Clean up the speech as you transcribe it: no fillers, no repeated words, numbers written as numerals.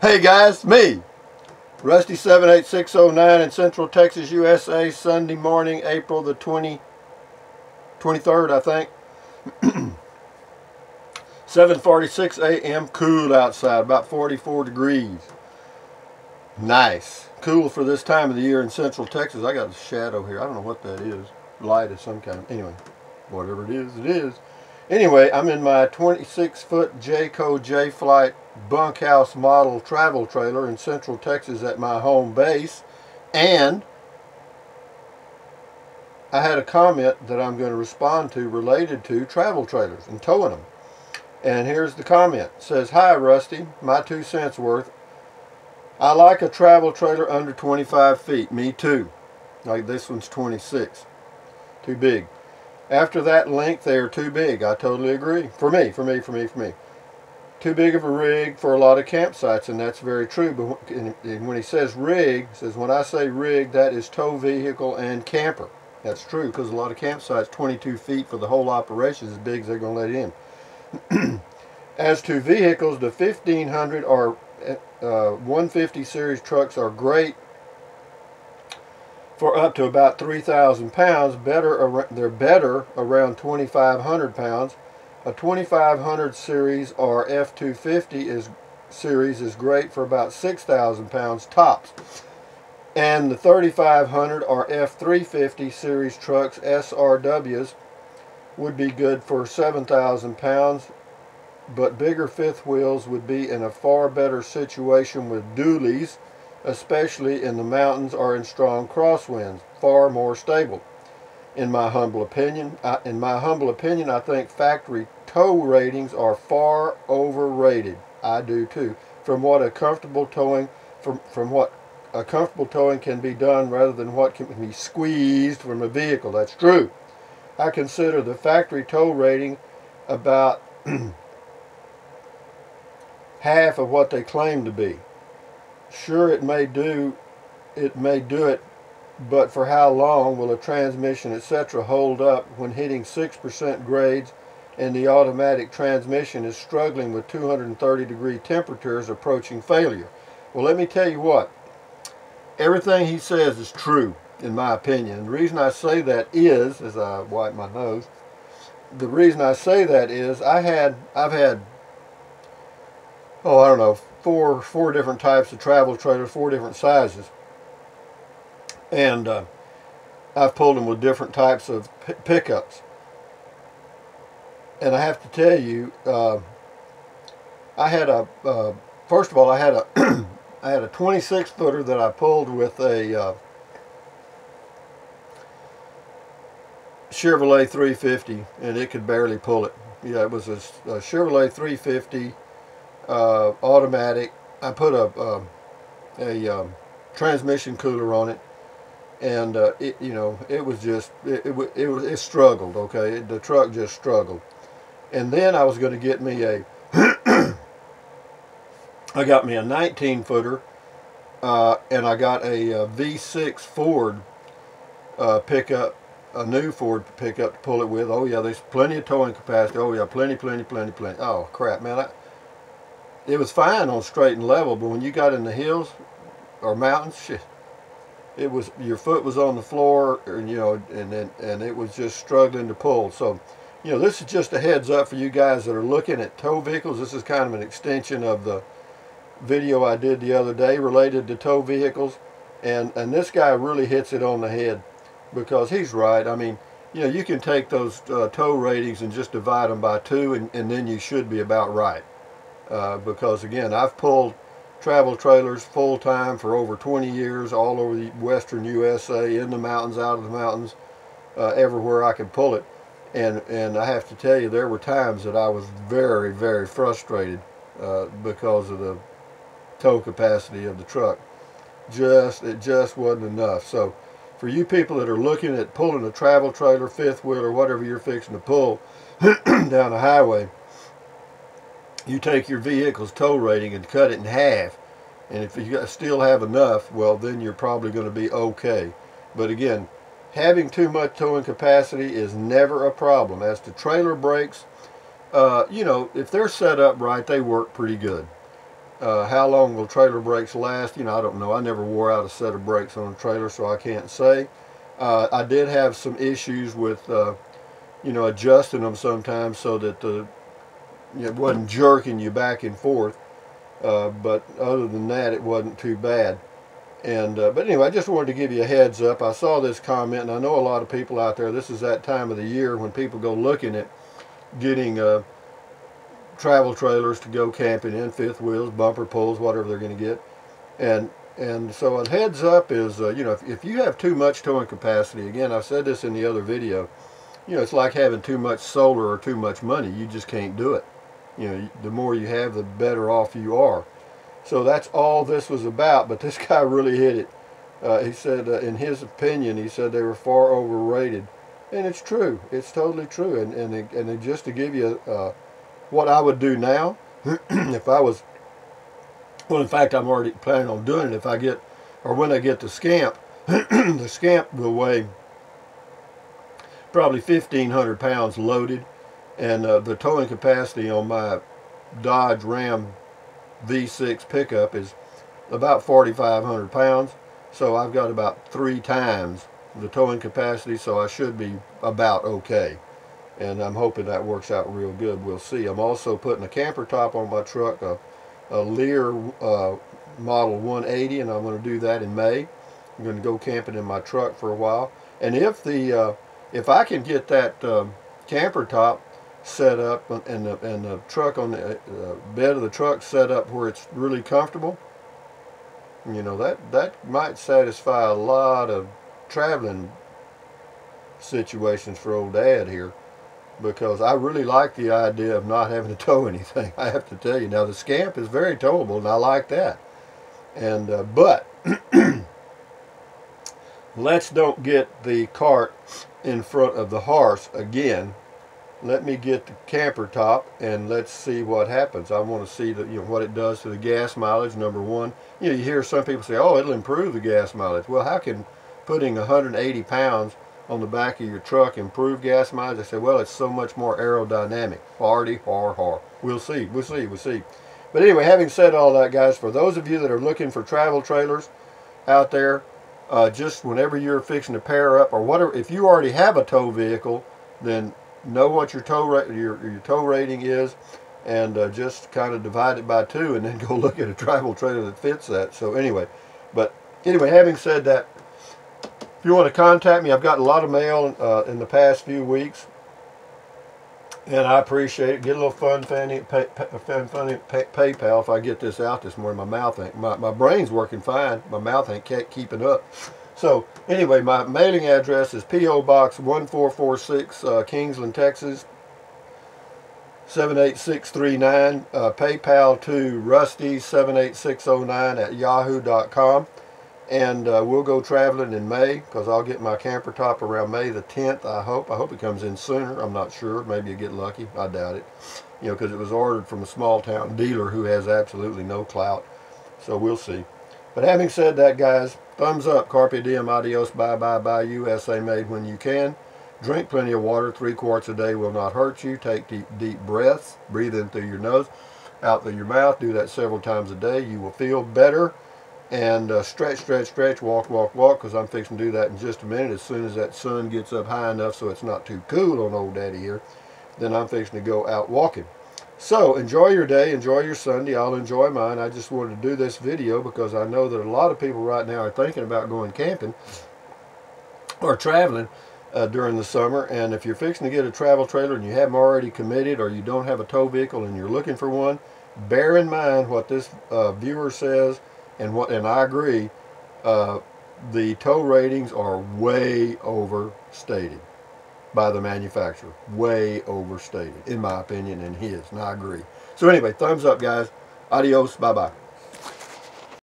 Hey guys, me, Rusty 78609 in Central Texas, USA, Sunday morning, April the 23rd, I think. 7:46 a.m. Cool outside, about 44 degrees. Nice. Cool for this time of the year in Central Texas. I got a shadow here. I don't know what that is. Light of some kind. Anyway, whatever it is, it is. Anyway, I'm in my 26-foot Jayco J-Flight bunkhouse model travel trailer in Central Texas at my home base, and I had a comment that I'm going to respond to related to travel trailers and towing them. And here's the comment. It says, "Hi Rusty, my 2 cents worth. I like a travel trailer under 25 feet. Me too. Like this one's 26. Too big. After that length, they are too big. I totally agree. For me. Too big of a rig for a lot of campsites, and that's very true." But when he says rig, he says, when I say rig, that is tow vehicle and camper. That's true, because a lot of campsites, 22 feet for the whole operation is as big as they're going to let it in. As to vehicles, the 1500 or 150 series trucks are great for up to about 3,000 pounds. They're better around 2,500 pounds. A 2500 series or F250 series is great for about 6,000 pounds tops. And the 3500 or F350 series trucks, SRWs, would be good for 7,000 pounds. But bigger fifth wheels would be in a far better situation with dualies, especially in the mountains or in strong crosswinds, far more stable. In my humble opinion, I think factory tow ratings are far overrated. I do too. From what a comfortable towing, can be done rather than what can be squeezed from a vehicle. That's true. I consider the factory tow rating about half of what they claim to be. Sure, it may do it, but for how long will a transmission, etc., hold up when hitting 6% grades and the automatic transmission is struggling with 230-degree temperatures approaching failure? Well, let me tell you what. Everything he says is true, in my opinion. And the reason I say that is, as I wipe my nose, the reason I say that is I've had, oh, I don't know, four different types of travel trailers, 4 different sizes. And I've pulled them with different types of pickups. And I have to tell you, I had first of all, I had a I had a 26-footer that I pulled with a Chevrolet 350, and it could barely pull it. Yeah, it was a Chevrolet 350 automatic. I put a transmission cooler on it, and it struggled. Okay, the truck just struggled. And then I was going to get me I got me a 19-footer, and I got a V6 Ford pickup, a new Ford pickup to pull it with. Oh yeah, there's plenty of towing capacity. Oh yeah, plenty. Oh crap, man, it was fine on straight and level, but when you got in the hills or mountains, shit, it was, your foot was on the floor, and and it was just struggling to pull. So, this is just a heads up for you guys that are looking at tow vehicles. This is kind of an extension of the video I did the other day related to tow vehicles, and this guy really hits it on the head, because he's right. I mean, you can take those tow ratings and just divide them by 2, and then you should be about right. Because again, I've pulled travel trailers full time for over 20 years all over the western USA, in the mountains, out of the mountains, everywhere I could pull it. And I have to tell you, there were times that I was very, very frustrated because of the tow capacity of the truck. It just wasn't enough. So for you people that are looking at pulling a travel trailer, fifth wheel, or whatever you're fixing to pull down the highway, you take your vehicle's tow rating and cut it in half, and if you still have enough, well, then you're probably going to be okay. But again, having too much towing capacity is never a problem. As to trailer brakes, if they're set up right, they work pretty good. How long will trailer brakes last? You know, I don't know. I never wore out a set of brakes on a trailer, so I can't say. I did have some issues with, you know, adjusting them sometimes so that it wasn't jerking you back and forth. But other than that, it wasn't too bad. And but anyway, I just wanted to give you a heads up. I saw this comment, and I know a lot of people out there, this is that time of the year when people go looking at getting travel trailers to go camping in, fifth wheels, bumper pulls, whatever they're going to get. And so a heads up is, you know, if you have too much towing capacity, again, I've said this in the other video, you know, it's like having too much solar or too much money. You just can't do it. You know, the more you have, the better off you are. So that's all this was about, but this guy really hit it. He said, in his opinion, he said they were far overrated. And it's true. It's totally true. And just to give you what I would do now, if I was, well, in fact, I'm already planning on doing it if I get, or when I get the Scamp, the Scamp will weigh probably 1,500 pounds loaded, and the towing capacity on my Dodge Ram V6 pickup is about 4,500 pounds, so I've got about 3 times the towing capacity, so I should be about okay, and I'm hoping that works out real good. We'll see. I'm also putting a camper top on my truck, a Lear model 180, and I'm going to do that in May. I'm going to go camping in my truck for a while, and if I can get that camper top set up and the truck on the bed of the truck set up where it's really comfortable, you know, that might satisfy a lot of traveling situations for old Dad here, because I really like the idea of not having to tow anything. I have to tell you. Now the Scamp is very towable, and I like that. And but let's don't get the cart in front of the horse again. Let me get the camper top and let's see what happens. I want to see what it does to the gas mileage, number one. You know, you hear some people say, oh, it'll improve the gas mileage. Well, how can putting 180 pounds on the back of your truck improve gas mileage? I say, well, it's so much more aerodynamic. Hardy, har. We'll see. But anyway, having said all that, guys, for those of you that are looking for travel trailers out there, just whenever you're fixing to pair up or whatever, if you already have a tow vehicle, then know what your tow rating is, and just kind of divide it by 2 and then go look at a travel trailer that fits that. So anyway, having said that, if you want to contact me, I've gotten a lot of mail in the past few weeks, and I appreciate it. Get a little funny PayPal if I get this out this morning. My brain's working fine. My mouth ain't keeping up. So anyway, my mailing address is P.O. Box 1446, Kingsland, Texas 78639. PayPal to Rusty78609 @yahoo.com. And we'll go traveling in May, because I'll get my camper top around May the 10th, I hope. I hope it comes in sooner. I'm not sure. Maybe you get lucky. I doubt it. You know, because it was ordered from a small town dealer who has absolutely no clout. So we'll see. But having said that, guys, thumbs up. Carpe diem, adios, bye, USA made when you can. Drink plenty of water. 3 quarts a day will not hurt you. Take deep breaths. Breathe in through your nose, out through your mouth. Do that several times a day. You will feel better. And stretch, walk, because I'm fixing to do that in just a minute. As soon as that sun gets up high enough so it's not too cool on old Daddy here, then I'm fixing to go out walking. So enjoy your day, enjoy your Sunday. I'll enjoy mine. I just wanted to do this video because I know that a lot of people right now are thinking about going camping or traveling during the summer. And if you're fixing to get a travel trailer and you haven't already committed, or you don't have a tow vehicle and you're looking for one, bear in mind what this viewer says. And I agree, the tow ratings are way overstated by the manufacturer. Way overstated, in my opinion, and his. And I agree. So anyway, thumbs up, guys. Adios. Bye-bye.